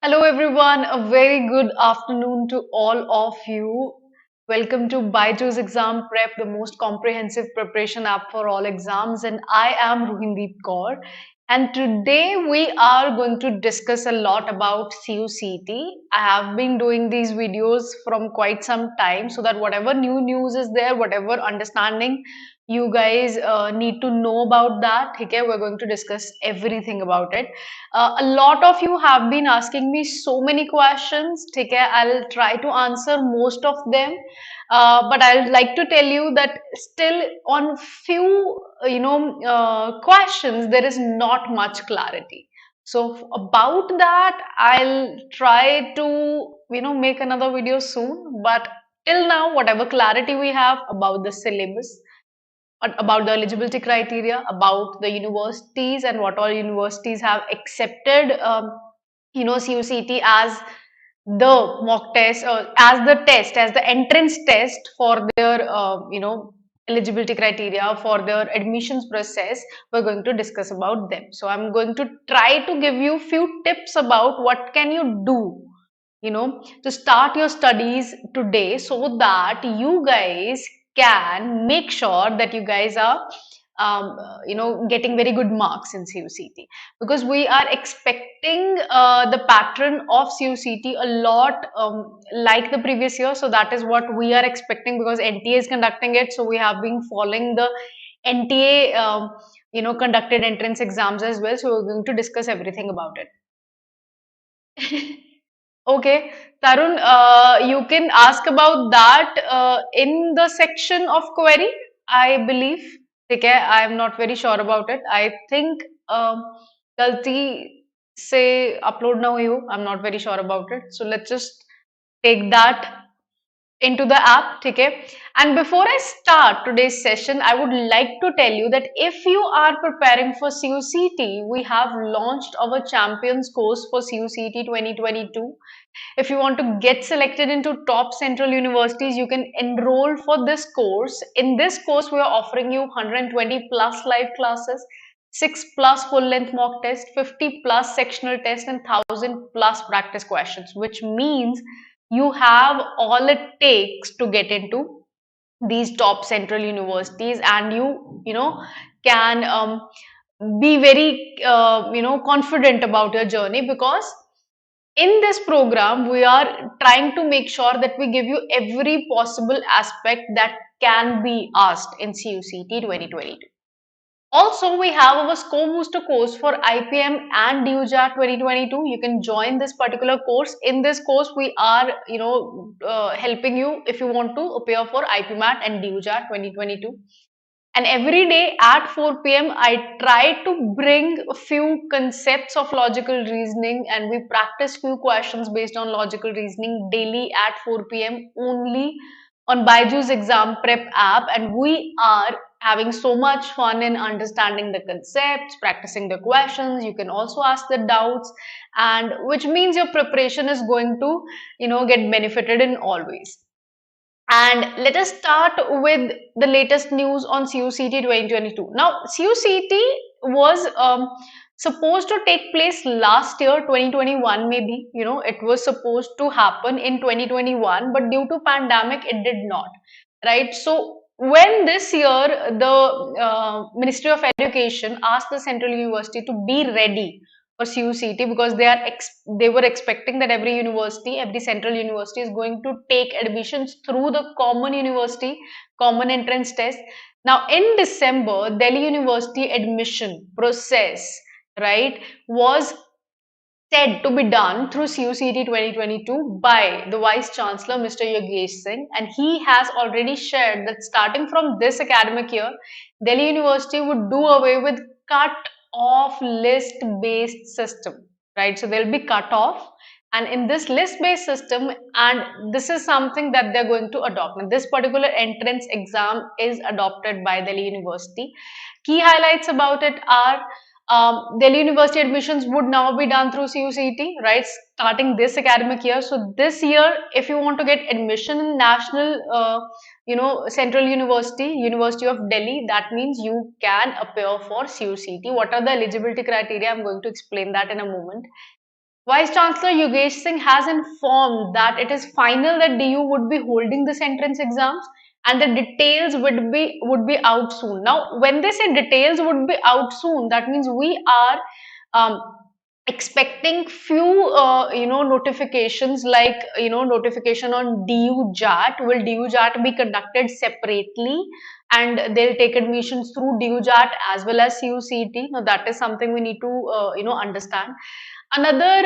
Hello, everyone. A very good afternoon to all of you. Welcome to BYJU'S Exam Prep, the most comprehensive preparation app for all exams. And I am Ruhindeep Kaur. And today we are going to discuss a lot about CUCT. I have been doing these videos from quite some time so that whatever new news is there, whatever understanding you guys need to know about that, okay, we're going to discuss everything about it. A lot of you have been asking me so many questions. Okay, I'll try to answer most of them. But I'd like to tell you that still on few, questions, there is not much clarity. So about that, I'll try to, make another video soon. But till now, whatever clarity we have about the syllabus, about the eligibility criteria, about the universities and what all universities have accepted, CUCT as the mock test or as the test, as the entrance test for their, eligibility criteria for their admissions process. We're going to discuss about them. So I'm going to try to give you few tips about what can you do, to start your studies today so that you guys can make sure that you guys are getting very good marks in CUCT, because we are expecting the pattern of CUCT a lot like the previous year. So that is what we are expecting, because NTA is conducting it. So we have been following the NTA conducted entrance exams as well. So we're going to discuss everything about it. Okay, Tarun, you can ask about that in the section of query, I believe. Okay, I am not very sure about it. I think गलती से upload ना हुई हो. I'm not very sure about it. So let's just take that into the app. Okay. And before I start today's session, I would like to tell you that if you are preparing for CUCT, we have launched our champions course for CUCT 2022. If you want to get selected into top central universities, you can enroll for this course. In this course, we are offering you 120 plus live classes, 6 plus full length mock test, 50 plus sectional test, and 1000 plus practice questions, which means you have all it takes to get into these top central universities, and you can be very confident about your journey, because in this program we are trying to make sure that we give you every possible aspect that can be asked in CUCT 2022. Also, we have our Score Booster course for IPM and DUJAT 2022. You can join this particular course. In this course, we are, helping you if you want to appear for IPMAT and DUJAT 2022. And every day at 4 p.m., I try to bring a few concepts of logical reasoning, and we practice few questions based on logical reasoning daily at 4 p.m. only on BYJU'S Exam Prep app. And we are having so much fun in understanding the concepts, practicing the questions. You can also ask the doubts, and which means your preparation is going to, get benefited in all ways. And let us start with the latest news on CUCT 2022. Now, CUCT was supposed to take place last year, 2021 maybe. It was supposed to happen in 2021, but due to pandemic, it did not. Right? So, when this year the Ministry of Education asked the Central University to be ready for CUCT, because they were expecting that every central university is going to take admissions through the common university common entrance test. Now in December, Delhi University admission process, right, was said to be done through CUCT 2022 by the Vice Chancellor, Mr. Yogesh Singh, and he has already shared that starting from this academic year, Delhi University would do away with cut-off list-based system, right? So they'll be cut off, and in this list-based system, and this is something that they're going to adopt. Now, this particular entrance exam is adopted by Delhi University. Key highlights about it are Delhi University admissions would now be done through CUCT, right? Starting this academic year. So this year, if you want to get admission in National, Central University, University of Delhi, that means you can appear for CUCT. What are the eligibility criteria? I'm going to explain that in a moment. Vice Chancellor Yogesh Singh has informed that it is final that DU would be holding this entrance exams and the details would be out soon. Now, when they say details would be out soon, that means we are um, expecting few notifications, like notification on DU JAT. Will DU JAT be conducted separately and they'll take admissions through DU JAT as well as CUCET? Now that is something we need to understand. Another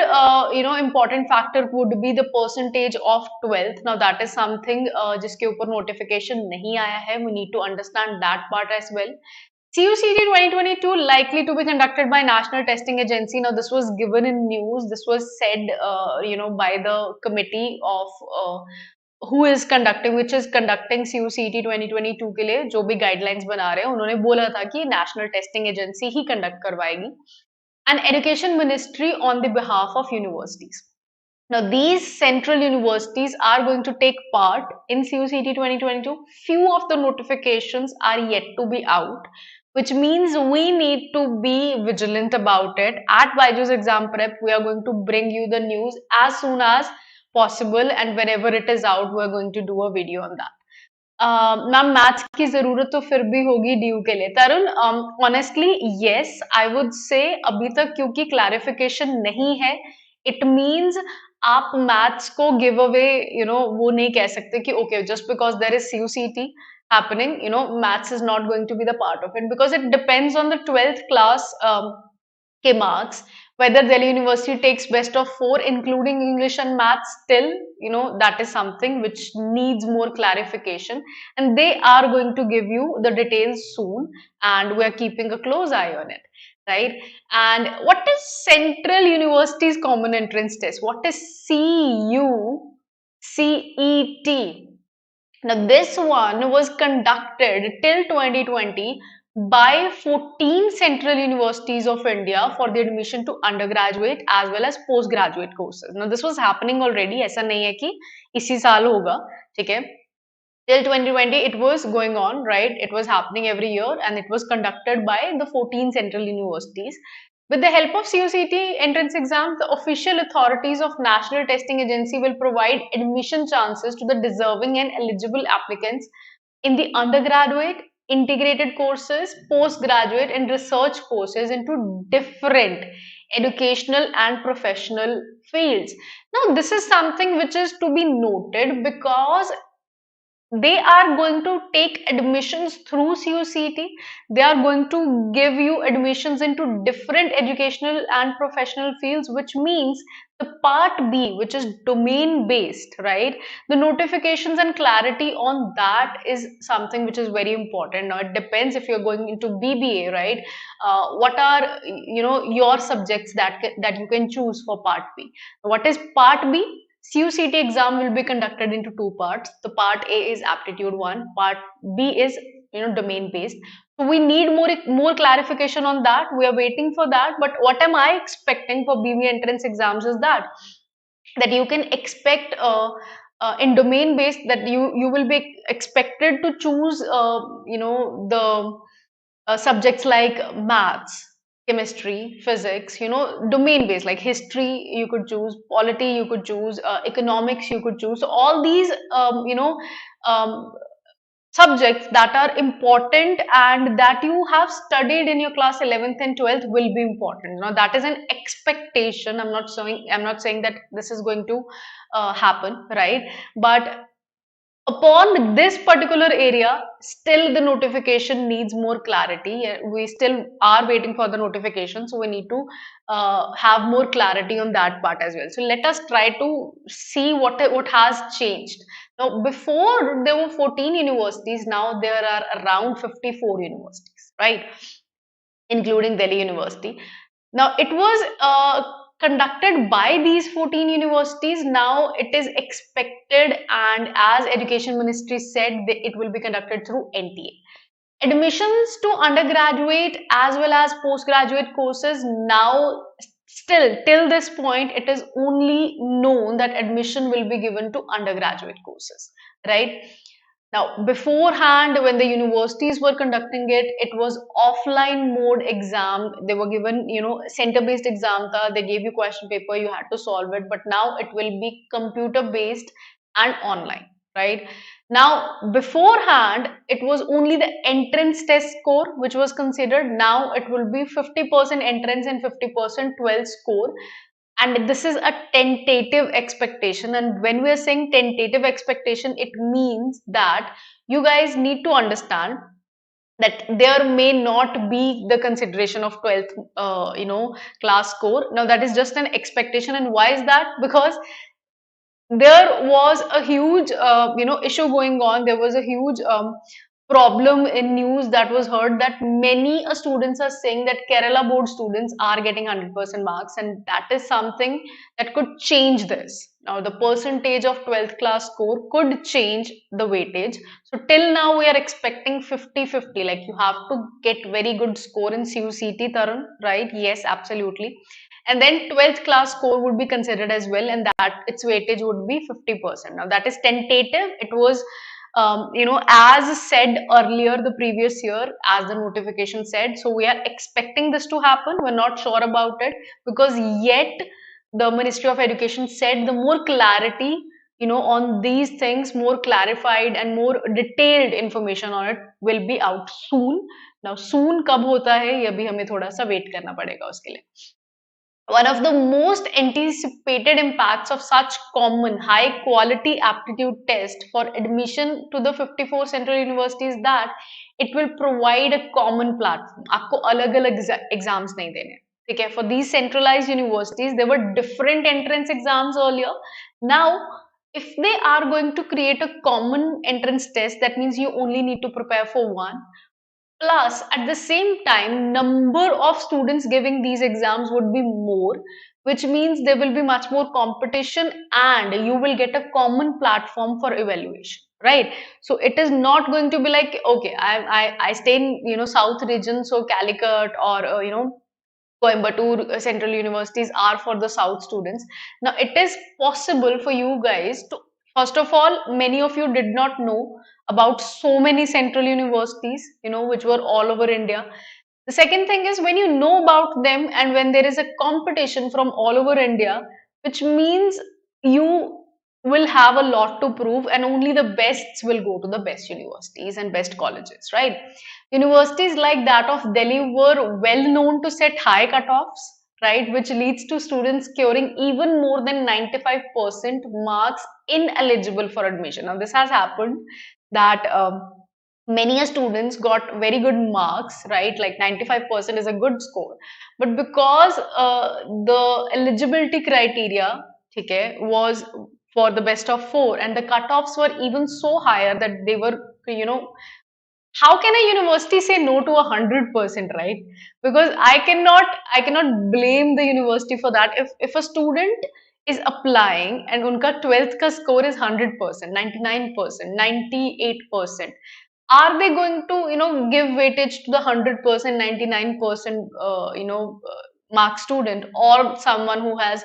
important factor would be the percentage of 12th. Now that is something जिसके ऊपर notification नहीं आया है. We need to understand that part as well. CUCT 2022 likely to be conducted by National Testing Agency. Now, this was given in news. This was said, by the committee of who is conducting, which is conducting CUCT 2022 के लिए जो भी guidelines बना रहे हैं, उन्होंने बोला था कि National Testing Agency ही conduct करवाएगी, and Education Ministry on the behalf of universities. Now, these central universities are going to take part in CUCT 2022. Few of the notifications are yet to be out, which means we need to be vigilant about it. At BYJU'S Exam Prep, we are going to bring you the news as soon as possible, and whenever it is out, we are going to do a video on that. Ma'am maths की जरूरत तो फिर भी होगी DU के लिए Tarun. Honestly yes, I would say अभी तक क्योंकि क्लैरिफिकेशन नहीं है, इट मीन्स आप मैथ्स को गिव अवे वो नहीं कह सकते कि okay just because there is CUCT happening, maths is not going to be the part of it, because it depends on the 12th class के marks. Whether Delhi University takes best of 4 including English and maths, still that is something which needs more clarification, and they are going to give you the details soon, and we are keeping a close eye on it, right? And what is Central University's Common Entrance Test? What is CUCET? Now, this one was conducted till 2020 by 14 central universities of India for the admission to undergraduate as well as postgraduate courses. Now, this was happening already. ऐसा नहीं है कि इसी साल होगा, ठीक है? Till 2020, it was going on, right? It was happening every year, and it was conducted by the 14 central universities. With the help of CUCT entrance exams, the official authorities of National Testing Agency will provide admission chances to the deserving and eligible applicants in the undergraduate, integrated courses, postgraduate, and research courses into different educational and professional fields. Now, this is something which is to be noted, because they are going to take admissions through CUCT. They are going to give you admissions into different educational and professional fields, which means the part B, which is domain based, right? The notifications and clarity on that is something which is very important. Now, it depends if you're going into BBA, right? What are your subjects that you can choose for part B? What is part B? CUCT exam will be conducted into two parts. The part A is aptitude 1, part B is domain based. So we need more clarification on that. We are waiting for that. But what am I expecting for BBA entrance exams is that you can expect in domain based that you will be expected to choose the subjects like maths, chemistry, physics, domain based, like history you could choose, polity you could choose, economics you could choose. So all these um, subjects that are important and that you have studied in your class 11th and 12th will be important. Now that is an expectation. I'm not saying that this is going to happen, right? But upon this particular area, still the notification needs more clarity. We still are waiting for the notification, so we need to have more clarity on that part as well. So let us try to see what has changed. Now, before there were 14 universities, now there are around 54 universities, right? Including Delhi University. Now, it was conducted by these 14 universities. Now, it is expected, and as Education Ministry said, it will be conducted through NTA. Admissions to undergraduate as well as postgraduate courses, now still till this point, it is only known that admission will be given to undergraduate courses, right? Now, beforehand, when the universities were conducting it, it was offline mode exam. They were given, center-based exam. They gave you question paper, you had to solve it. But now it will be computer-based and online, right? Now, beforehand, it was only the entrance test score which was considered. Now it will be 50% entrance and 50% 12 score, and this is a tentative expectation. And when we are saying tentative expectation, it means that you guys need to understand that there may not be the consideration of 12th class score. Now that is just an expectation. And why is that? Because there was a huge issue going on. There was a huge problem in news that was heard, that many students are saying that Kerala board students are getting 100% marks, and that is something that could change this. Now the percentage of 12th class score could change the weightage. So till now we are expecting 50-50, like you have to get very good score in CUCET, Tarun, right? Yes, absolutely. And then 12th class score would be considered as well, and that its weightage would be 50%. Now that is tentative. It was as said earlier the previous year, as the notification said. So we are expecting this to happen. We're not sure about it, because yet the Ministry of Education said the more clarity on these things, more clarified and more detailed information on it will be out soon. Now soon कब होता है ये भी हमें थोड़ा सा wait करना पड़ेगा उसके लिए. One of the most anticipated impacts of such common high quality aptitude test for admission to the 54 central universities is that it will provide a common platform. आपको अलग-अलग exams नहीं देने. ठीक है? For these centralized universities, there were different entrance exams earlier. Now, if they are going to create a common entrance test, that means you only need to prepare for one. Plus, at the same time, number of students giving these exams would be more, which means there will be much more competition and you will get a common platform for evaluation, right? So it is not going to be like, okay, I stay in South region, so Calicut or Coimbatore Central Universities are for the South students. Now, it is possible for you guys to, first of all, many of you did not know about so many central universities, which were all over India. The second thing is, when you know about them and when there is a competition from all over India, which means you will have a lot to prove, and only the bests will go to the best universities and best colleges, right? Universities like that of Delhi were well known to set high cutoffs, right, which leads to students scoring even more than 95% marks ineligible for admission. Now, this has happened that many students got very good marks, right? Like 95% is a good score. But because the eligibility criteria, okay, was for the best of four, and the cutoffs were even so higher that they were, how can a university say no to 100%, right? Because I cannot blame the university for that. If a student is applying and unka 12th ka score is 100%, 99%, 98%, are they going to give weightage to the 100%, 99% mark student, or someone who has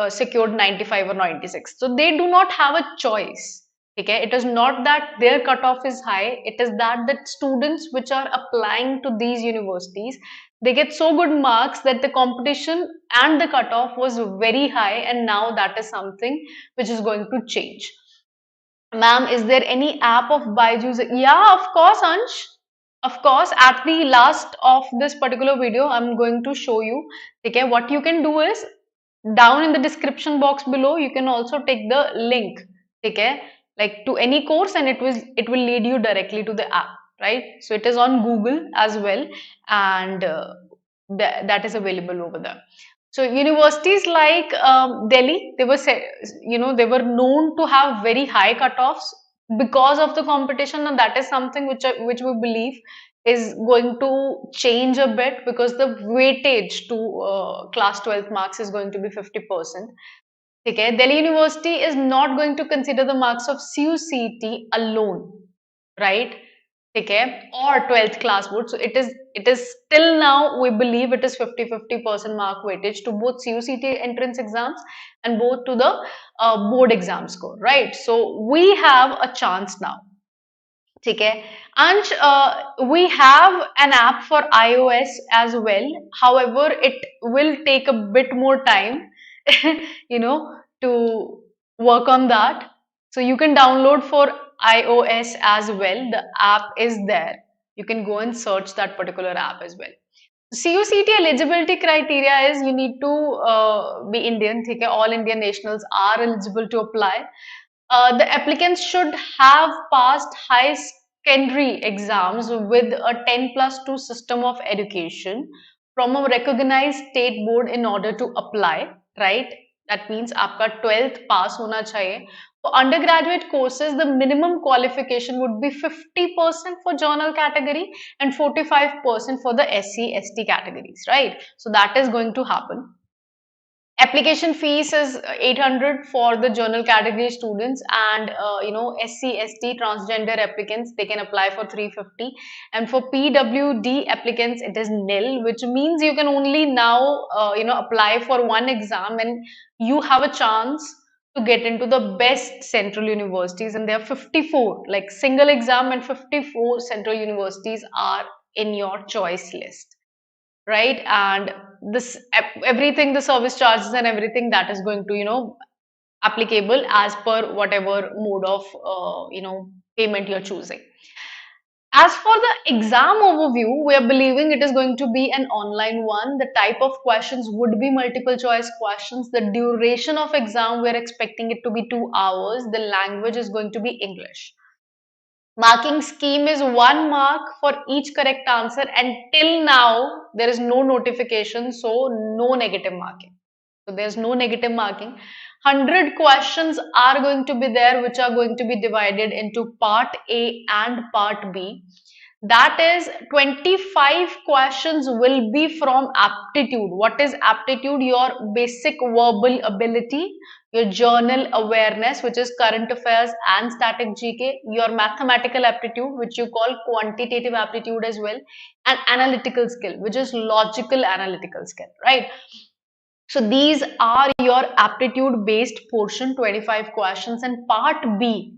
secured 95 or 96? So they do not have a choice. Okay, it is not that their cutoff is high, it is that the students which are applying to these universities, they get so good marks that the competition and the cutoff was very high, and now that is something which is going to change. Ma'am, is there any app of BYJU'S? Yeah, of course, Ansh. Of course, at the last of this particular video, I'm going to show you. Okay, what you can do is, down in the description box below, you can also take the link. Okay, like to any course, and it will lead you directly to the app, right? So it is on Google as well, and that is available over there. So universities like Delhi, they were known to have very high cutoffs because of the competition, and that is something which we believe is going to change a bit, because the weightage to class 12th marks is going to be 50%. Okay, Delhi University is not going to consider the marks of CUCET alone, right? Okay, or 12th class board. So it is still now, we believe it is 50-50% mark weightage to both CUCET entrance exams and both to the board exam score, right? So we have a chance now. ठीक है अंश we have an app for iOS as well, however it will take a bit more time you know to work on that, so you can download for iOS as well. The app is there, you can go and search that particular app as well. CUCT eligibility criteria is you need to be Indian. ठीक है, all Indian nationals are eligible to apply. The applicants should have passed high secondary exams with a 10 plus 2 system of education from a recognized state board in order to apply, right? That means आपका 12th pass होना चाहिए. For undergraduate courses, the minimum qualification would be 50% for journal category and 45% for the SC, ST categories, right? So that is going to happen. Application fees is 800 for the general category students, and SC, ST transgender applicants, they can apply for 350, and for PWD applicants it is nil, which means you can only now apply for one exam and you have a chance to get into the best central universities, and there are 54 like single exam, and 54 central universities are in your choice list, right? And this everything, the service charges and everything, that is going to applicable as per whatever mode of payment you're choosing. As for the exam overview, we are believing it is going to be an online one. The type of questions would be multiple choice questions. The duration of exam, we're expecting it to be 2 hours. The language is going to be English. Marking scheme is 1 mark for each correct answer, and till now there is no notification, so no negative marking. So there's no negative marking. 100 questions are going to be there, which are going to be divided into part A and part B. That is 25 questions will be from aptitude. What is aptitude? Your basic verbal ability, your journal awareness, which is current affairs and static GK, your mathematical aptitude, which you call quantitative aptitude as well, and analytical skill, which is logical analytical skill, right? So these are your aptitude based portion, 25 questions, and part B,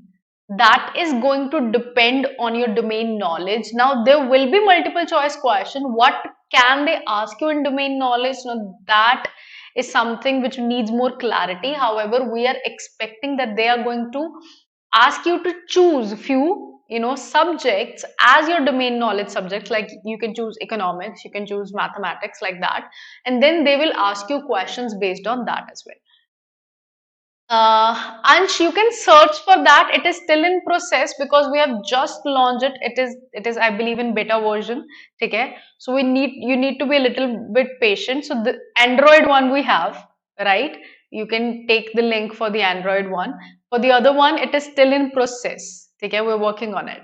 that is going to depend on your domain knowledge. Now there will be multiple choice question. What can they ask you in domain knowledge? Now that is something which needs more clarity. However, we are expecting that they are going to ask you to choose few subjects as your domain knowledge subjects, like you can choose economics, you can choose mathematics, like that, and then they will ask you questions based on that as well. Ansh, you can search for that. It is still in process because we have just launched it. It is I believe in beta version. Okay, so you need to be a little bit patient. So the Android one we have, right? You can take the link for the Android one. For the other one, it is still in process. Okay, we're working on it.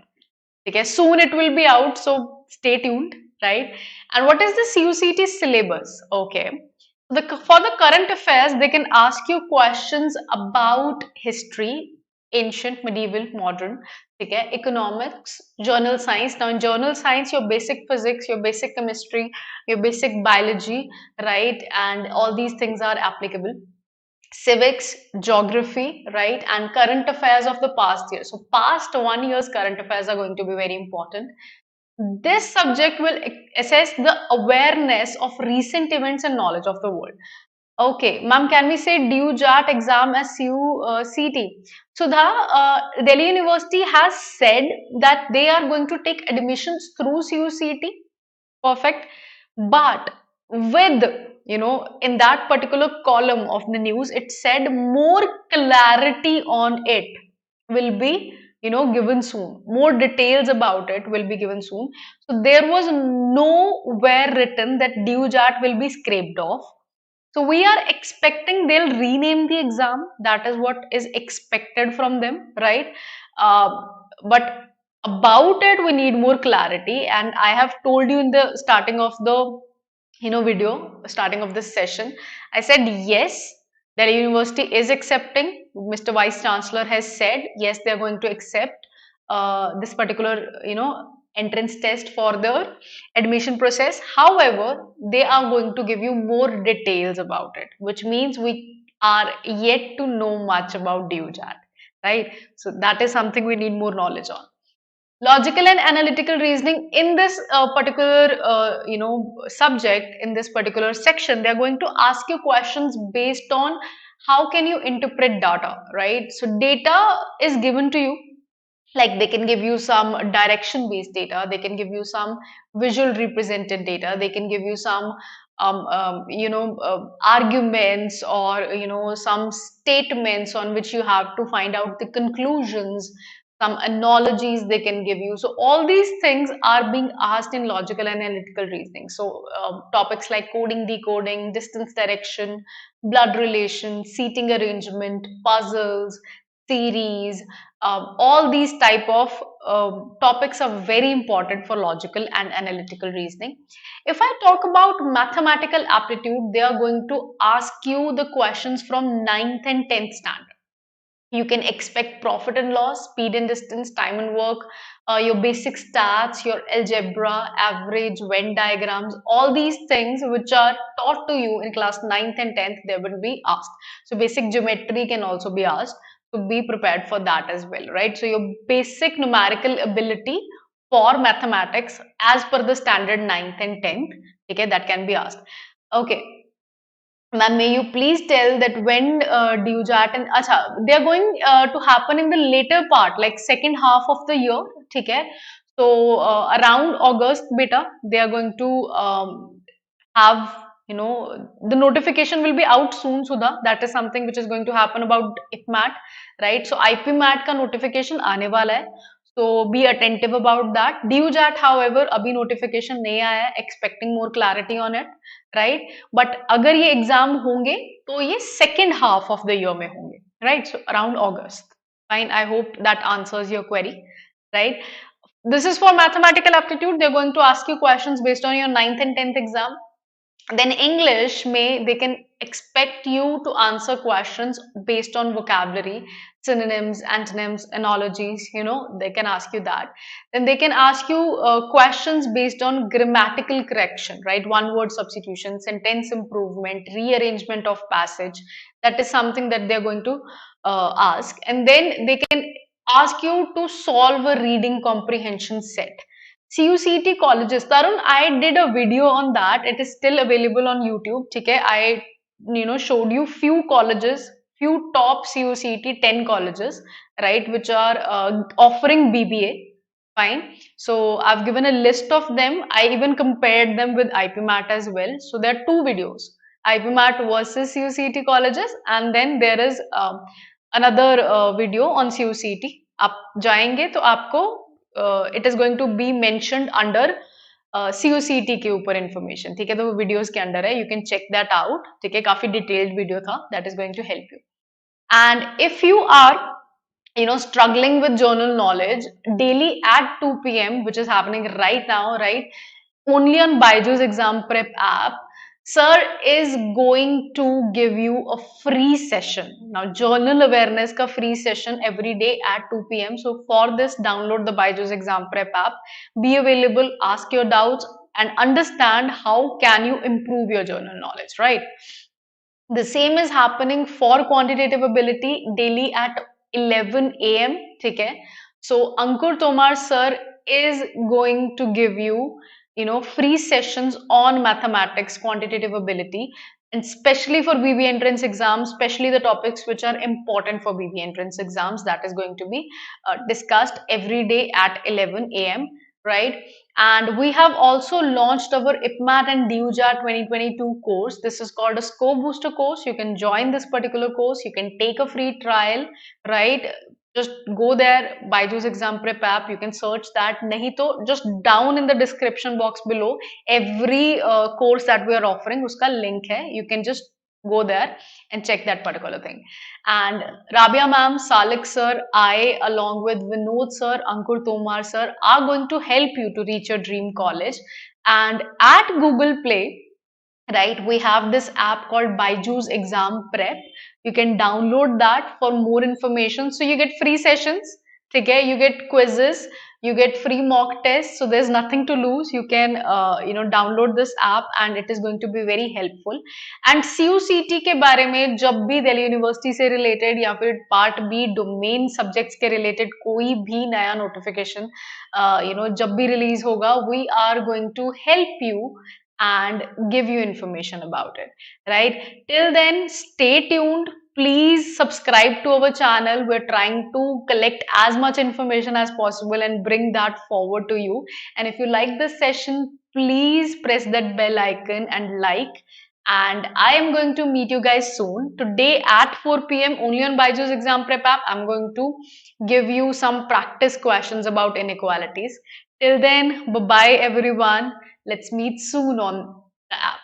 Okay, soon it will be out, so stay tuned, right? And what is the CUCT syllabus? Okay, for the current affairs, they can ask you questions about history, ancient, medieval, modern, okay, economics, journal science. Now in journal science, your basic physics, your basic chemistry, your basic biology, right? And all these things are applicable. Civics, geography, right? And current affairs of the past year. So past 1 year's current affairs are going to be very important. This subject will assess the awareness of recent events and knowledge of the world. Okay, ma'am, can we say DUJAT exam as CUCT? Sudha, Delhi University has said that they are going to take admissions through CUCT. Perfect. But with, in that particular column of the news, it said more clarity on it will be given soon. More details about it will be given soon. So there was nowhere written that DUJAT will be scraped off. So we are expecting they'll rename the exam. That is what is expected from them, right? But about it, we need more clarity. And I have told you in the starting of the video, starting of this session, I said yes, Delhi University is accepting. Mr. Vice Chancellor has said yes, they are going to accept this particular entrance test for the admission process. However, they are going to give you more details about it, which means we are yet to know much about DUJAT, right? So that is something we need more knowledge on. Logical and analytical reasoning in this particular subject, in this particular section, they are going to ask you questions based on how can you interpret data, right? So data is given to you, like they can give you some direction based data, they can give you some visual represented data, they can give you some arguments, or some statements on which you have to find out the conclusions, some analogies they can give you. So all these things are being asked in logical and analytical reasoning. So topics like coding, decoding, distance, direction, blood relation, seating arrangement, puzzles, series, all these type of topics are very important for logical and analytical reasoning. If I talk about mathematical aptitude, they are going to ask you the questions from ninth and 10th standard. You can expect profit and loss, speed and distance, time and work, your basic stats, your algebra, average, Venn diagrams, all these things which are taught to you in class 9th and 10th, they will be asked. So basic geometry can also be asked. So be prepared for that as well, right? So your basic numerical ability for mathematics as per the standard 9th and 10th, okay, that can be asked. Okay, ma'am, may you please tell that when DUJAT and acha, they are going to happen in the later part, like second half of the year, ठीक है? So around August, beta, they are going to have, the notification will be out soon, Sudha. That is something which is going to happen about IPMAT, right? So IPMAT का notification आने वाला है. So be attentive about that. DUJAT, however, अभी notification नहीं आया है, expecting more clarity on it, right? But अगर ये exam होंगे तो ये second half of the year में होंगे, right? So around August. Fine. I hope that answers your query, right? This is for mathematical aptitude. They're going to ask you questions based on your 9th and 10th exam. Then English, they can expect you to answer questions based on vocabulary, synonyms, antonyms, analogies, they can ask you that. Then they can ask you questions based on grammatical correction, right? One word substitution, sentence improvement, rearrangement of passage. That is something that they're going to ask. And then they can ask you to solve a reading comprehension set. CUCET colleges, Tarun, I did a video on that. It is still available on YouTube. Okay, I showed you few colleges, few top CUCET 10 colleges, right, which are offering BBA. Fine. So I've given a list of them. I even compared them with IPMAT as well. So there are two videos: IPMAT versus CUCET colleges, and then there is another video on CUCET. आप जाएंगे तो आपको it is going to be mentioned under CUCET के ऊपर information, ठीक है? तो वो वीडियोस के अंडर है, you can check that out, ठीक है? काफी डिटेल्ड वीडियो था, that is going to help you. And if you are struggling with journal knowledge, daily at 2 p.m., which is happening right now, right, only on BYJU'S Exam Prep app, sir is going to give you a free session. Now, journal awareness ka free session every day at 2 p.m. So for this, download the BYJU'S Exam Prep app, be available, ask your doubts, and understand how can you improve your journal knowledge, right? The same is happening for quantitative ability daily at 11 a.m. ठीक है? So Ankur Tomar sir is going to give you, free sessions on mathematics, quantitative ability, and especially for BB entrance exams, especially the topics which are important for BB entrance exams, that is going to be discussed every day at 11 a.m. right? And we have also launched our IPMAT and DUJAT 2022 course. This is called a Score Booster course. You can join this particular course. You can take a free trial, right? Just go there, BYJU'S Exam Prep app. You can search that. Nahi to just down in the description box below, every course that we are offering, uska link hai. You can just go there and check that particular thing. And Rabia ma'am, Salik sir, I along with Vinod sir, Ankur Tomar sir are going to help you to reach your dream college. And at Google Play, right, we have this app called BYJU'S Exam Prep. You can download that for more information. So you get free sessions, okay? You get quizzes, You get free mock tests, so there's nothing to lose. You can download this app and it is going to be very helpful. And CUCT के बारे में जब भी Delhi university से related या फिर part B domain subjects के related कोई भी नया नोटिफिकेशन जब भी रिलीज होगा, we are going to help you and give you information about it, right? Till then, stay tuned. Please subscribe to our channel. We're trying to collect as much information as possible and bring that forward to you. And if you like this session, please press that bell icon and like. And I am going to meet you guys soon. Today at 4 p.m. only on BYJU'S Exam Prep app, I'm going to give you some practice questions about inequalities. Till then, bye-bye everyone. Let's meet soon on the app.